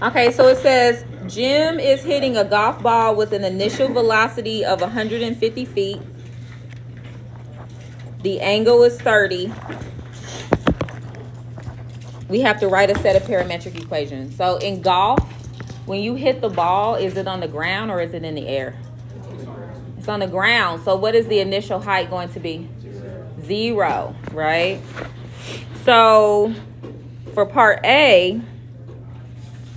Okay, so it says Jim is hitting a golf ball with an initial velocity of 150 feet. The angle is 30. We have to write a set of parametric equations. So in golf, when you hit the ball, is it on the ground or is it in the air? It's on the ground. So what is the initial height going to be? 0, right? So for part A,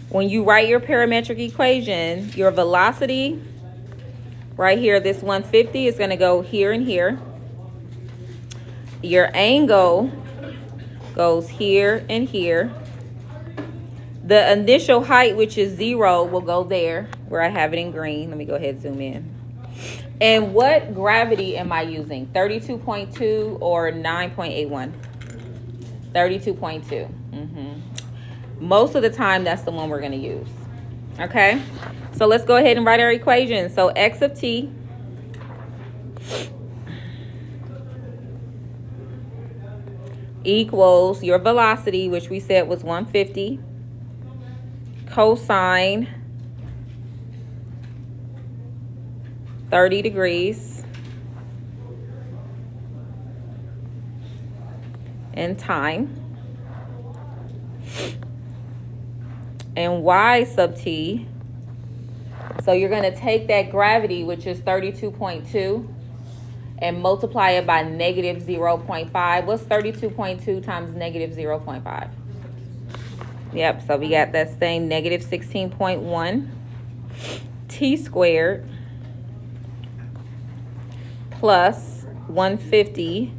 when you write your parametric equation, your velocity right here, this 150 is going to go here and here. Your angle goes here and here. The initial height, which is 0, will go there where I have it in green. Let me go ahead and zoom in. And what gravity am I using? 32.2 or 9.81? 32.2. Most of the time, that's the one we're going to use. Okay? So let's go ahead and write our equation. So x of t equals your velocity, which we said was 150, cosine 30 degrees, and time. And y sub t, so you're going to take that gravity, which is 32.2, and multiply it by negative 0.5. What's 32.2 times negative 0.5? Yep, so we got that same negative 16.1 t squared plus 150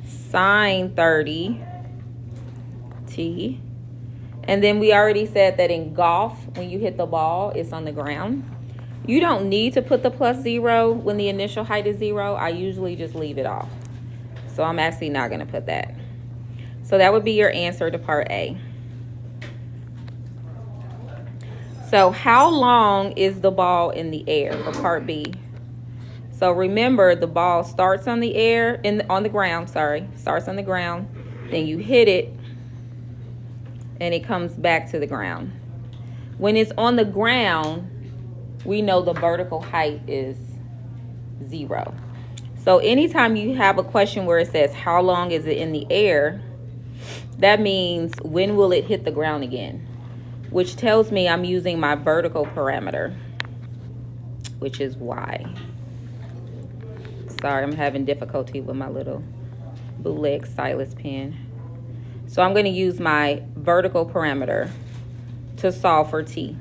sine 30 t. And then we already said that in golf, when you hit the ball, it's on the ground. You don't need to put the plus 0 when the initial height is 0. I usually just leave it off. So I'm actually not going to put that. So that would be your answer to part A. So how long is the ball in the air for part B? So remember, the ball starts on the air, on the ground, starts on the ground. Then you hit it, and it comes back to the ground. When it's on the ground, we know the vertical height is 0. So anytime you have a question where it says, how long is it in the air? That means, when will it hit the ground again? Which tells me I'm using my vertical parameter, which is y. Sorry, I'm having difficulty with my little bootleg stylus pen. So I'm going to use my vertical parameter to solve for t.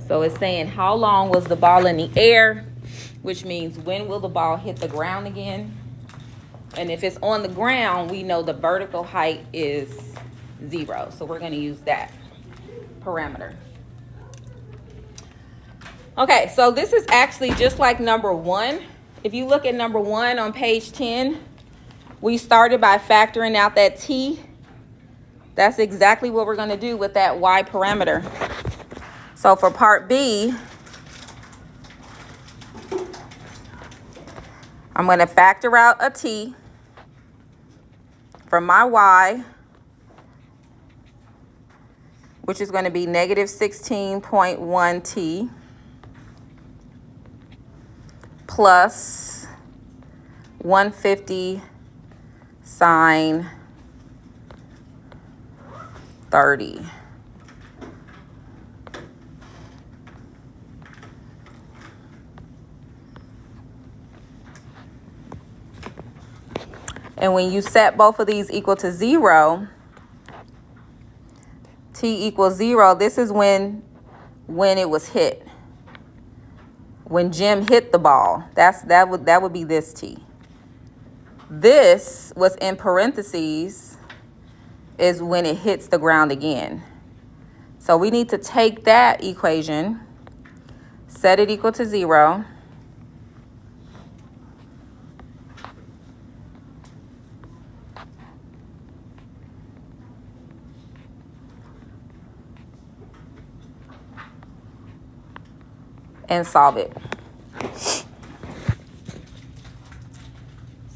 So it's saying how long was the ball in the air, which means when will the ball hit the ground again? And if it's on the ground, we know the vertical height is 0. So we're going to use that parameter. Okay, so this is actually just like number 1. If you look at number 1 on page 10, we started by factoring out that t. That's exactly what we're going to do with that y parameter. So for part B, I'm going to factor out a t from my y, which is going to be negative 16.1 t plus 150 sine 30. And when you set both of these equal to 0, t equals 0, this is when it was hit. When Jim hit the ball, that would be this t. This was in parentheses is when it hits the ground again. So we need to take that equation, set it equal to 0, and solve it.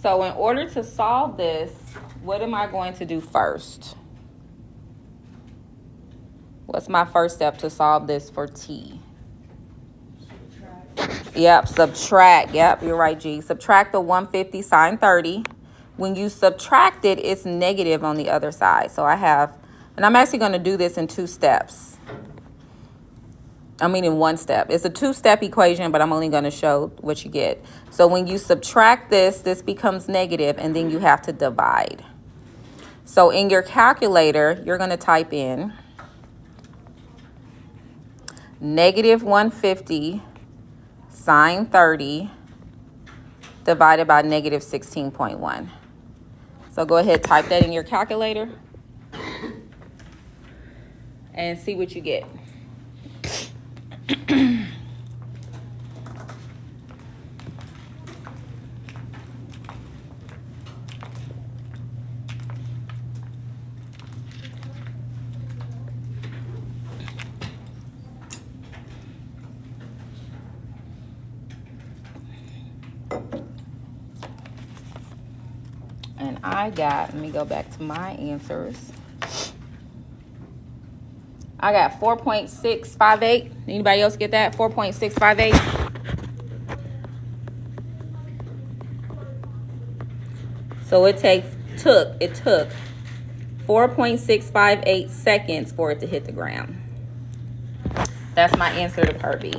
So in order to solve this, what am I going to do first? What's my first step to solve this for T? Yep, subtract. Yep, you're right, G. Subtract the 150 sine 30. When you subtract it, it's negative on the other side. So I have, and I'm actually going to do this in 2 steps. I mean in 1 step. It's a 2-step equation, but I'm only going to show what you get. So when you subtract this, this becomes negative, and then you have to divide. So in your calculator, you're going to type in negative 150 sine 30 divided by negative 16.1. So go ahead, type that in your calculator and see what you get. And I got, let me go back to my answers. I got 4.658. Anybody else get that? 4.658. So it took 4.658 seconds for it to hit the ground. That's my answer to part B.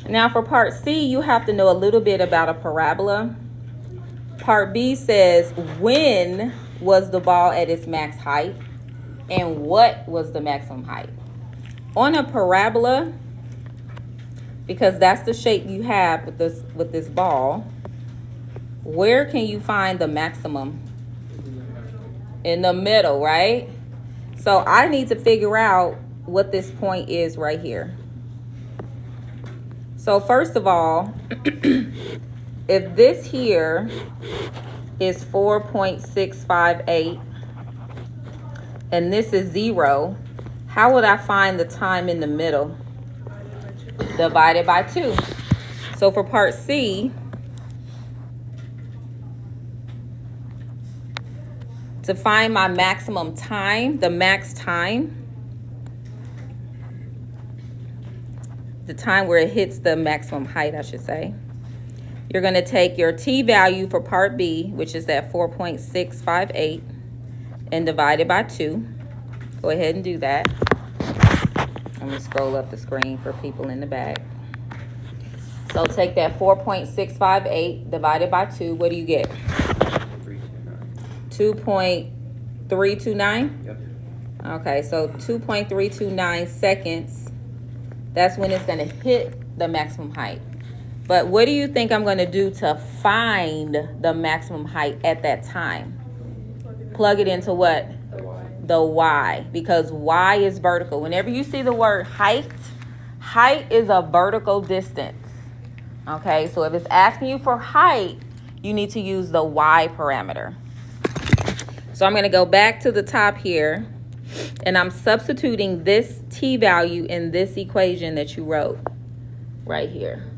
Now for part C, you have to know a little bit about a parabola. Part B says, when was the ball at its max height and what was the maximum height? On a parabola, because that's the shape you have with this ball, where can you find the maximum? In the middle, right? So I need to figure out what this point is right here. So first of all, if this here is 4.658 and this is 0, how would I find the time in the middle? Divided by 2. So for part C, to find my maximum time, the max time, the time where it hits the maximum height, I should say, you're going to take your T value for part B, which is that 4.658, and divide it by 2. Go ahead and do that. I'm going to scroll up the screen for people in the back. So take that 4.658 divided by 2. What do you get? 2.329? Yep. Okay, so 2.329 seconds. That's when it's going to hit the maximum height. But what do you think I'm going to do to find the maximum height at that time? Plug it into what? The Y. Because Y is vertical. Whenever you see the word height, height is a vertical distance. Okay, so if it's asking you for height, you need to use the Y parameter. So I'm going to go back to the top here, and I'm substituting this T value in this equation that you wrote right here.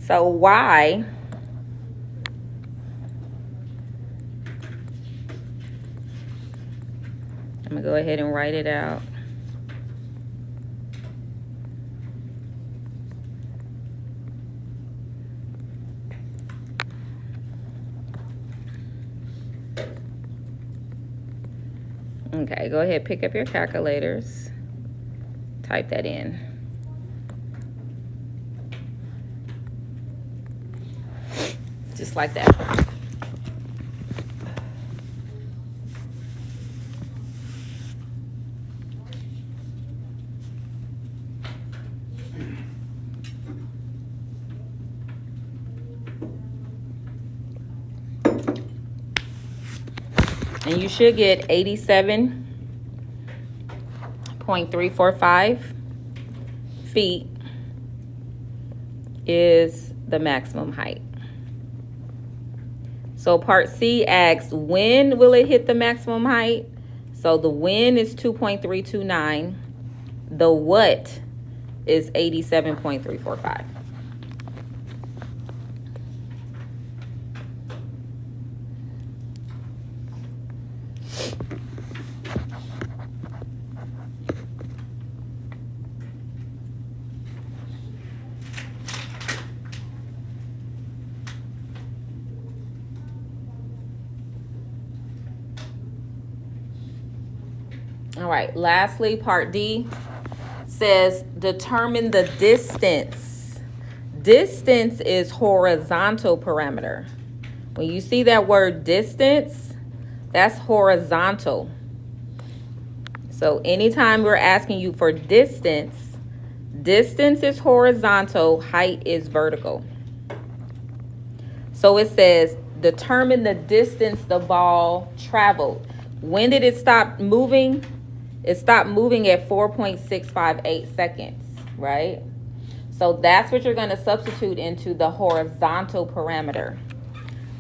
So Y I'm going to go ahead and write it out. Okay, go ahead, pick up your calculators. Type that in. Just like that. And you should get 87.345 feet is the maximum height. So part C asks, when will it hit the maximum height? So the when is 2.329. The what is 87.345. All right, lastly, part D says determine the distance. Distance is horizontal parameter. When you see that word distance, that's horizontal. So anytime we're asking you for distance, distance is horizontal, height is vertical. So it says determine the distance the ball traveled. When did it stop moving? It stopped moving at 4.658 seconds, right? So that's what you're going to substitute into the horizontal parameter.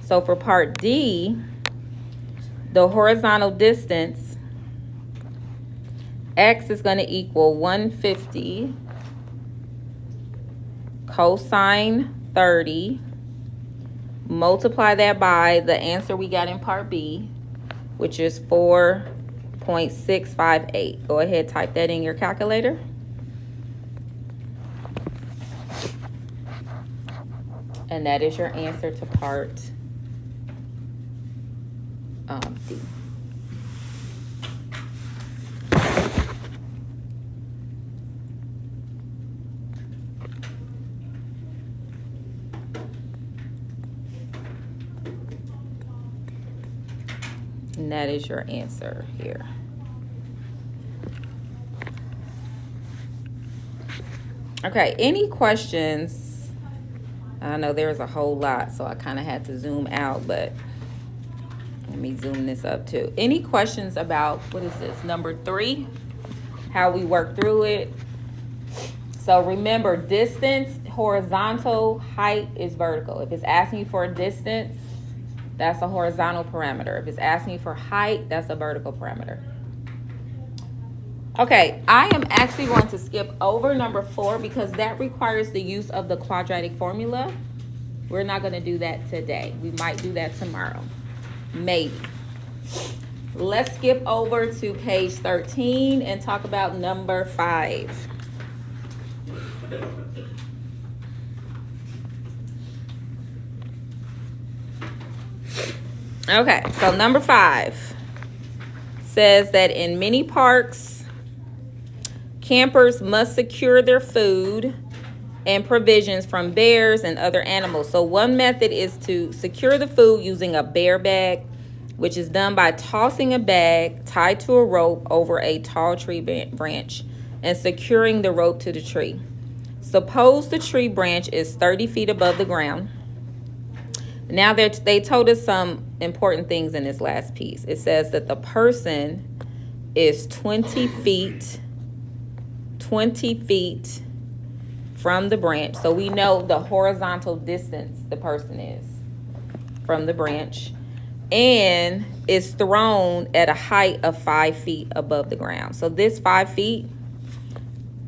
So for part D, the horizontal distance, x is going to equal 150 cosine 30. Multiply that by the answer we got in part B, which is 4.658. Go ahead, type that in your calculator. And that is your answer to part D. And that is your answer here. Okay, any questions? I know there's a whole lot, so I kind of had to zoom out, but let me zoom this up too. Any questions about, what is this, number 3? How we work through it. So remember, distance, horizontal, height is vertical. If it's asking you for a distance, that's a horizontal parameter. If it's asking you for height, that's a vertical parameter. Okay, I am actually going to skip over number 4 because that requires the use of the quadratic formula. We're not going to do that today. We might do that tomorrow. Maybe. Let's skip over to page 13 and talk about number 5. Okay, so number 5 says that in many parks, campers must secure their food and provisions from bears and other animals. So one method is to secure the food using a bear bag, which is done by tossing a bag tied to a rope over a tall tree branch and securing the rope to the tree. Suppose the tree branch is 30 feet above the ground. Now they told us some important things in this last piece. It says that the person is 20 feet from the branch. So we know the horizontal distance the person is from the branch, and is thrown at a height of 5 feet above the ground. So this 5 feet,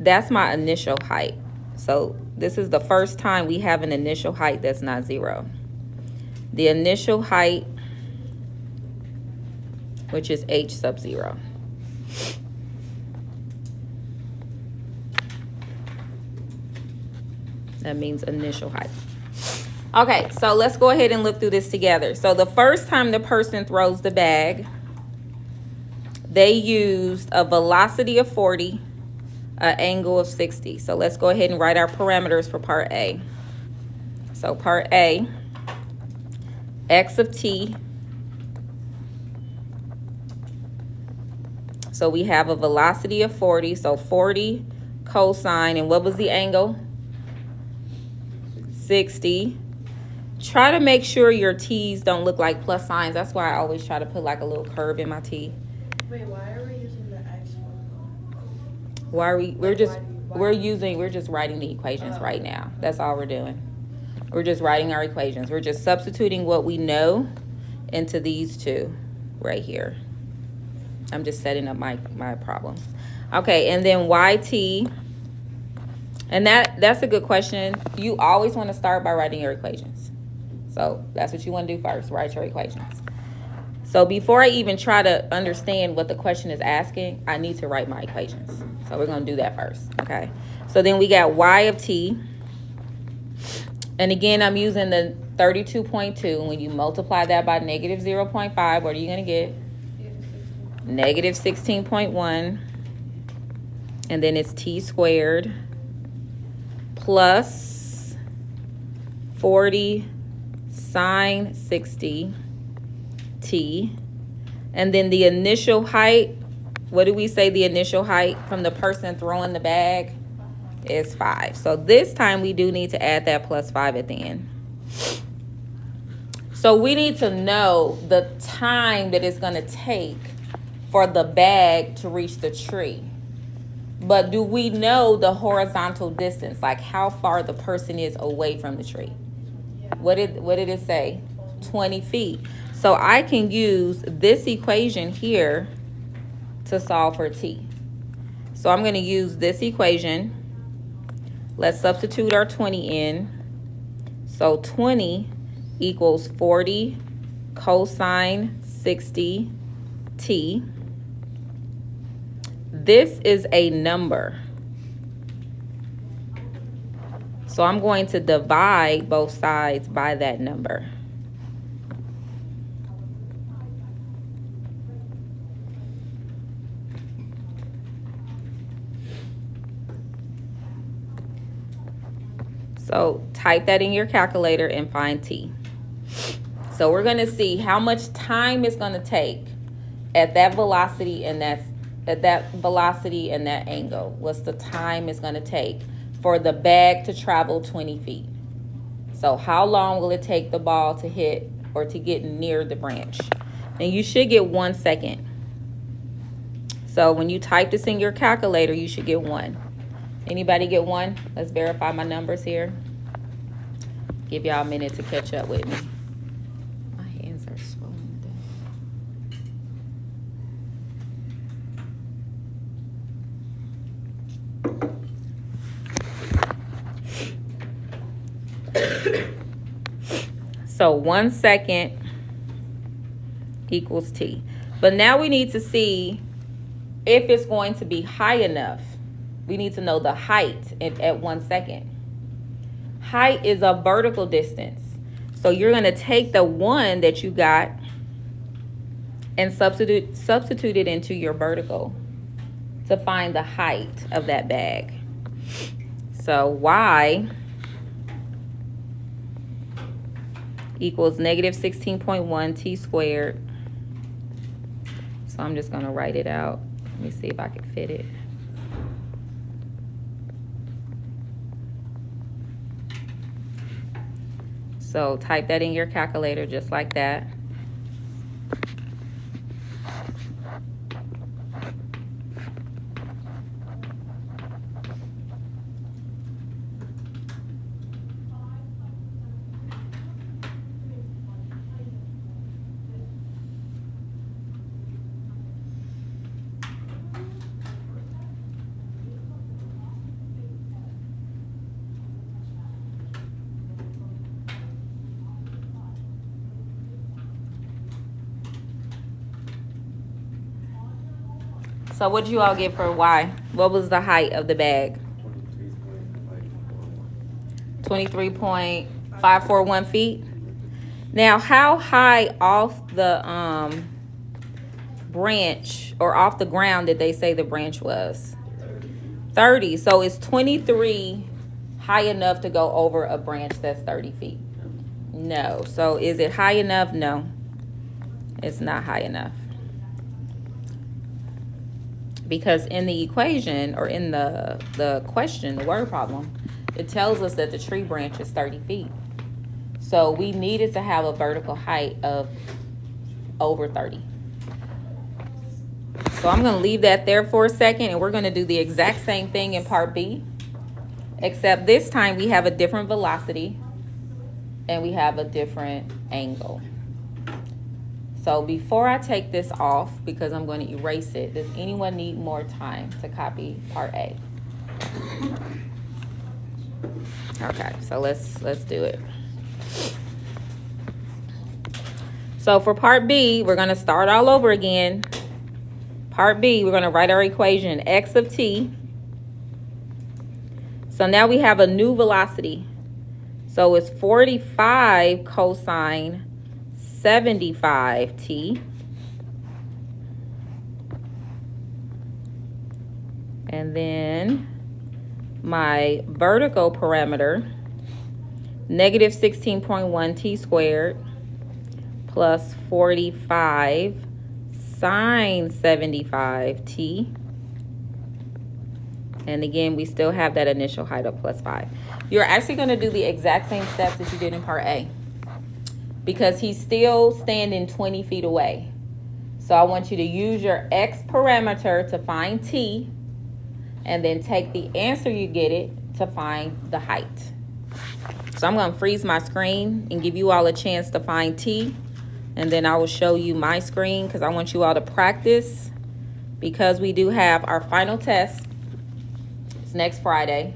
that's my initial height. So this is the first time we have an initial height that's not 0. The initial height, which is h sub 0. That means initial height. Okay, so let's go ahead and look through this together. So the first time the person throws the bag, they used a velocity of 40, an angle of 60. So let's go ahead and write our parameters for part A. So part A, x of t. So we have a velocity of 40. So 40 cosine, and what was the angle? 60. Try to make sure your t's don't look like plus signs. That's why I always try to put like a little curve in my t. Wait, why are we using the x one? Why are we're just writing the equations right now. That's all we're doing. We're just writing our equations. We're just substituting what we know into these two right here. I'm just setting up my problem. Okay, and then yt. And that's a good question. You always want to start by writing your equations. So that's what you want to do first, write your equations. So before I even try to understand what the question is asking, I need to write my equations. So we're going to do that first, okay? So then we got y of t. And again, I'm using the 32.2. When you multiply that by negative 0.5, what are you going to get? Negative 16.1. And then it's t squared plus 40 sine 60 t. And then the initial height, what do we say the initial height from the person throwing the bag is 5. So this time we do need to add that plus 5 at the end. So we need to know the time that it's going to take for the bag to reach the tree. But do we know the horizontal distance, like how far the person is away from the tree? What did it say? 20 feet. So I can use this equation here to solve for t. So I'm going to use this equation. Let's substitute our 20 in. So 20 equals 40 cosine 60 t. This is a number. So I'm going to divide both sides by that number. So type that in your calculator and find t. So we're going to see how much time it's going to take at that velocity and that angle. What's the time it's going to take for the bag to travel 20 feet? So how long will it take the ball to hit or to get near the branch? And you should get 1 second. So when you type this in your calculator, you should get 1. Anybody get 1? Let's verify my numbers here. Give y'all a minute to catch up with me. My hands are swollen today. So 1 second equals t. But now we need to see if it's going to be high enough. We need to know the height at 1 second. Height is a vertical distance. So you're going to take the 1 that you got and substitute it into your vertical to find the height of that bag. So y equals negative 16.1 t squared. So I'm just going to write it out. Let me see if I can fit it. So type that in your calculator just like that. So what did you all get for y? What was the height of the bag? 23.541 feet. Now, how high off the branch or off the ground did they say the branch was? 30. So is 23 high enough to go over a branch that's 30 feet? No. So is it high enough? No. It's not high enough. Because in the equation or in the question, the word problem, it tells us that the tree branch is 30 feet. So we needed to have a vertical height of over 30. So I'm going to leave that there for a second, and we're going to do the exact same thing in part B, except this time we have a different velocity and we have a different angle. So before I take this off, because I'm going to erase it, does anyone need more time to copy part A? Okay, so let's do it. So for part B, we're going to start all over again. Part B, we're going to write our equation, x of t. So now we have a new velocity. So it's 45 cosine 75t. And then my vertical parameter, negative 16.1 t squared plus 45 sine 75 t. And again, we still have that initial height of plus 5. You're actually going to do the exact same steps that you did in part A, because he's still standing 20 feet away. So I want you to use your x parameter to find t, and then take the answer you get it to find the height. So I'm going to freeze my screen and give you all a chance to find t, and then I will show you my screen because I want you all to practice, because we do have our final test. It's next Friday.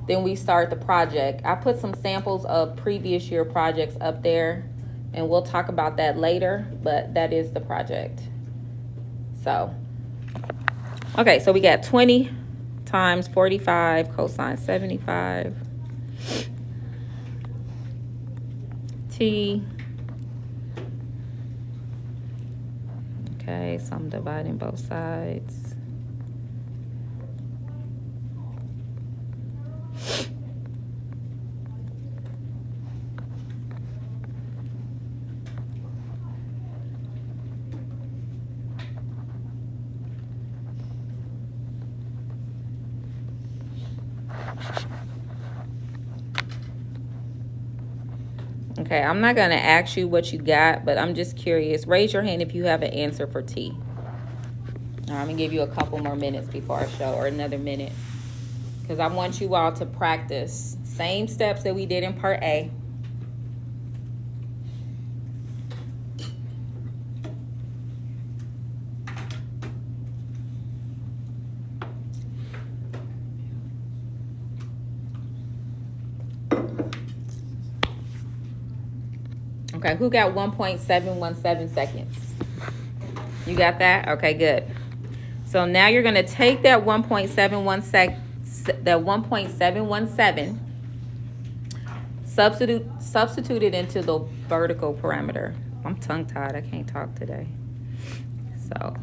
Then we start the project. I put some samples of previous year projects up there, and we'll talk about that later, but that is the project. So, okay, so we got 20 times 45 cosine 75 t. Okay, so I'm dividing both sides. Okay, I'm not going to ask you what you got, but I'm just curious. Raise your hand if you have an answer for T. All right, I'm going to give you a couple more minutes before I show, or another minute, because I want you all to practice. Same steps that we did in part A. Okay, who got 1.717 seconds? You got that? Okay, good. So now you're going to take that 1.717, substitute it into the vertical parameter. I'm tongue-tied. I can't talk today. So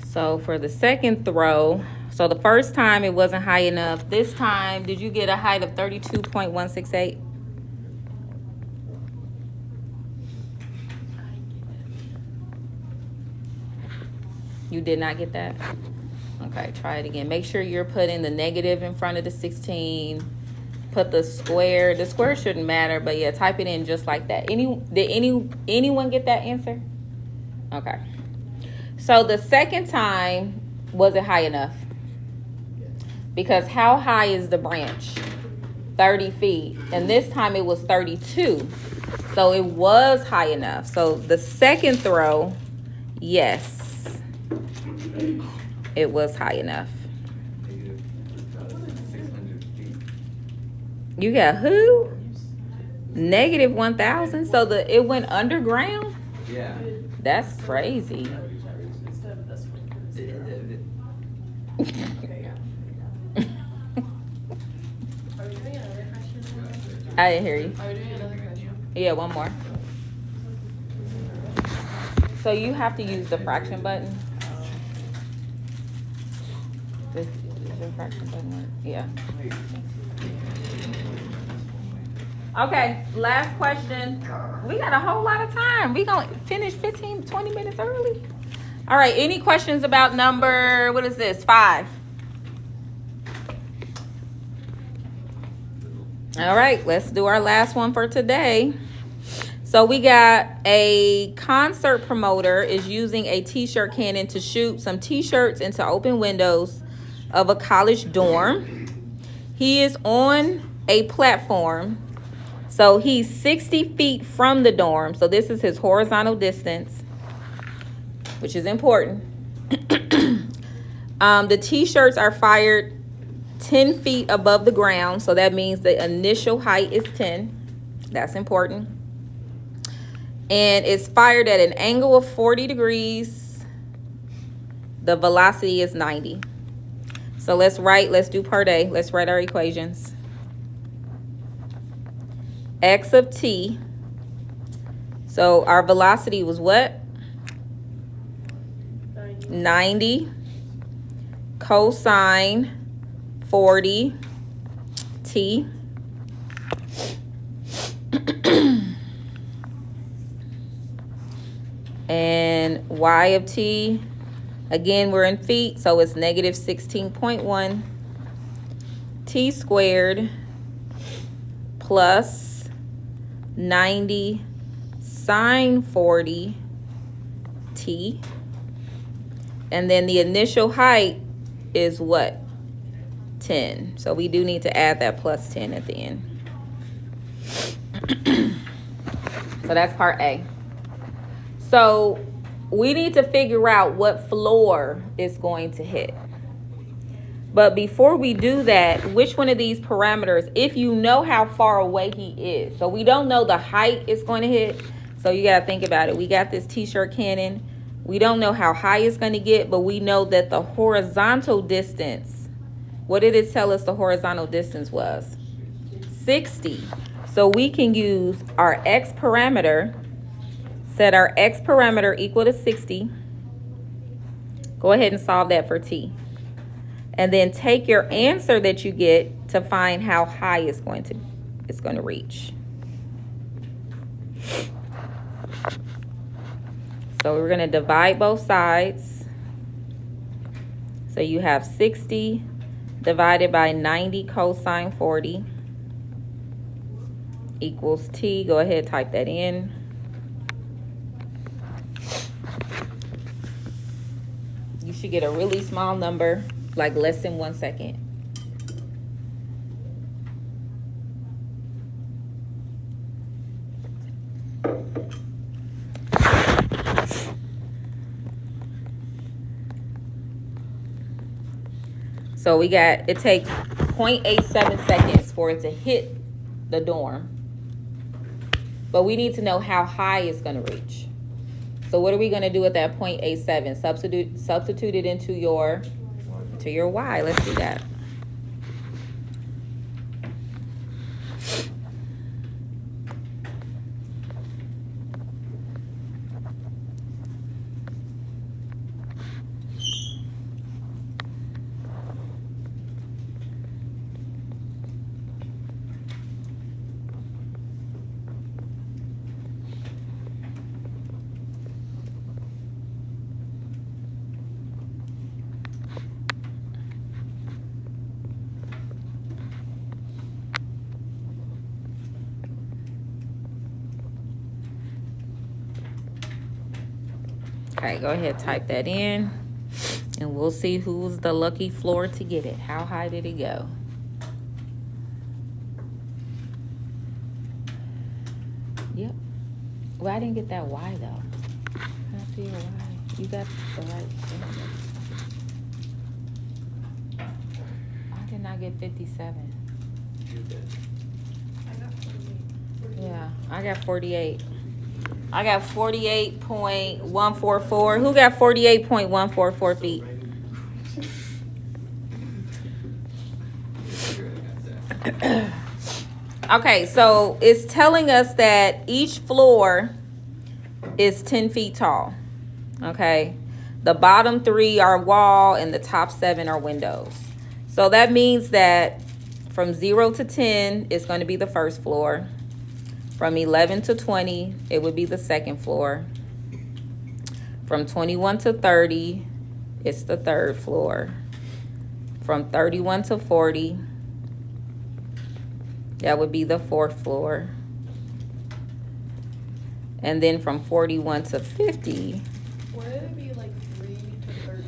So for the second throw, so the first time it wasn't high enough. This time, did you get a height of 32.168? You did not get that? Okay, try it again. Make sure you're putting the negative in front of the 16. Put the square. The square shouldn't matter, but yeah, type it in just like that. Did anyone get that answer? Okay. So the second time, was it high enough? Because how high is the branch? 30 feet. And this time it was 32. So it was high enough. So the second throw, yes, it was high enough. You got who? Negative 1,000. So it went underground? Yeah. That's crazy. I didn't hear you. Are we doing another question? Yeah, one more. So you have to use the fraction button. Does your fraction button work? Yeah. Okay, last question. We got a whole lot of time. We gonna finish 15, 20 minutes early. All right, any questions about number, what is this, 5? All right, let's do our last one for today. So we got a concert promoter is using a t-shirt cannon to shoot some t-shirts into open windows of a college dorm. He is on a platform. So he's 60 feet from the dorm. So this is his horizontal distance, which is important. The t-shirts are fired 10 feet above the ground. So that means the initial height is 10. That's important. And it's fired at an angle of 40 degrees. The velocity is 90. So let's do part A. Let's write our equations. X of t. So our velocity was what? 90 cosine 40 t. And y of t, again, we're in feet, so it's negative 16.1 t squared plus 90 sine 40 t. And then the initial height is what? 10. So we do need to add that plus 10 at the end. So that's part A. So we need to figure out what floor is going to hit. But before we do that, which one of these parameters, if you know how far away he is, so we don't know the height it's going to hit, so you got to think about it. We got this t-shirt cannon. We don't know how high it's going to get, but we know that the horizontal distance, what did it tell us the horizontal distance was? 60. So we can use our x parameter. Set our x parameter equal to 60. Go ahead and solve that for t. And then take your answer that you get to find how high it's going to reach. So we're going to divide both sides. So you have 60 divided by 90 cosine 40 equals t. Go ahead, type that in. You should get a really small number, like less than 1 second. So we got, it takes 0.87 seconds for it to hit the dorm. But we need to know how high it's going to reach. So what are we going to do at that 0.87? Substitute it into your y. Let's do that. Okay, go ahead, type that in, and we'll see who's the lucky floor to get it. How high did it go? Yep. Well, I didn't get that Y, though. Can I see your Y? You got the right thing. I did not get 57. I got 48. Yeah, I got 48. I got 48.144. Who got 48.144 feet? Okay, so it's telling us that each floor is 10 feet tall. Okay, the bottom 3 are wall and the top 7 are windows. So that means that from 0 to 10 is going to be the first floor. From 11 to 20, it would be the second floor. From 21 to 30, it's the third floor. From 31 to 40, That would be the 4th floor. And then from 41 to 50, Wouldn't it be like 3 to 13?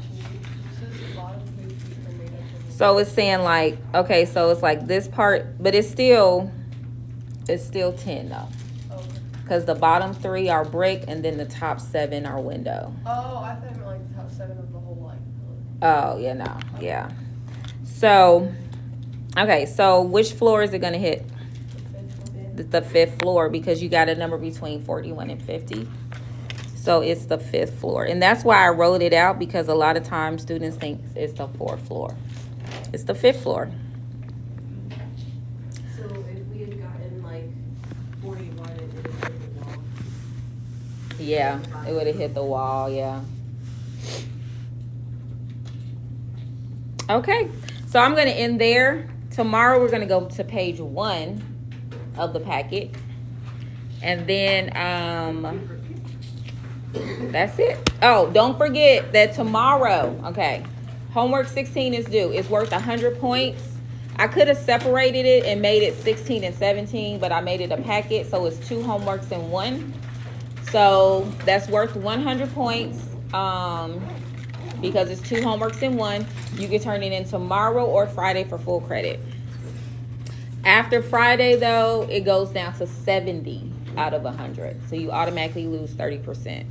Since the bottom 3 feet are made up of. so it's saying like, okay, so it's like this part, but it's still 10 though. Okay. Because the bottom 3 are brick and then the top 7 are window. Oh, I thought it meant like the top 7 of the whole like. Oh, yeah, no, yeah. So, okay, so which floor is it gonna hit? The 5th floor, because you got a number between 41 and 50. So it's the 5th floor. And that's why I wrote it out, because a lot of times students think it's the 4th floor. It's the 5th floor. So if we had gotten like 41, it would have hit the wall. Yeah, it would have hit the wall, yeah. Okay, so I'm gonna end there. Tomorrow we're gonna go to page 1 of the packet. And then that's it. Oh, don't forget that tomorrow, okay, homework 16 is due. It's worth 100 points. I could have separated it and made it 16 and 17, but I made it a packet, so it's 2 homeworks in 1. So that's worth 100 points because it's 2 homeworks in 1. You can turn it in tomorrow or Friday for full credit. After Friday, though, it goes down to 70 out of 100. So you automatically lose 30%.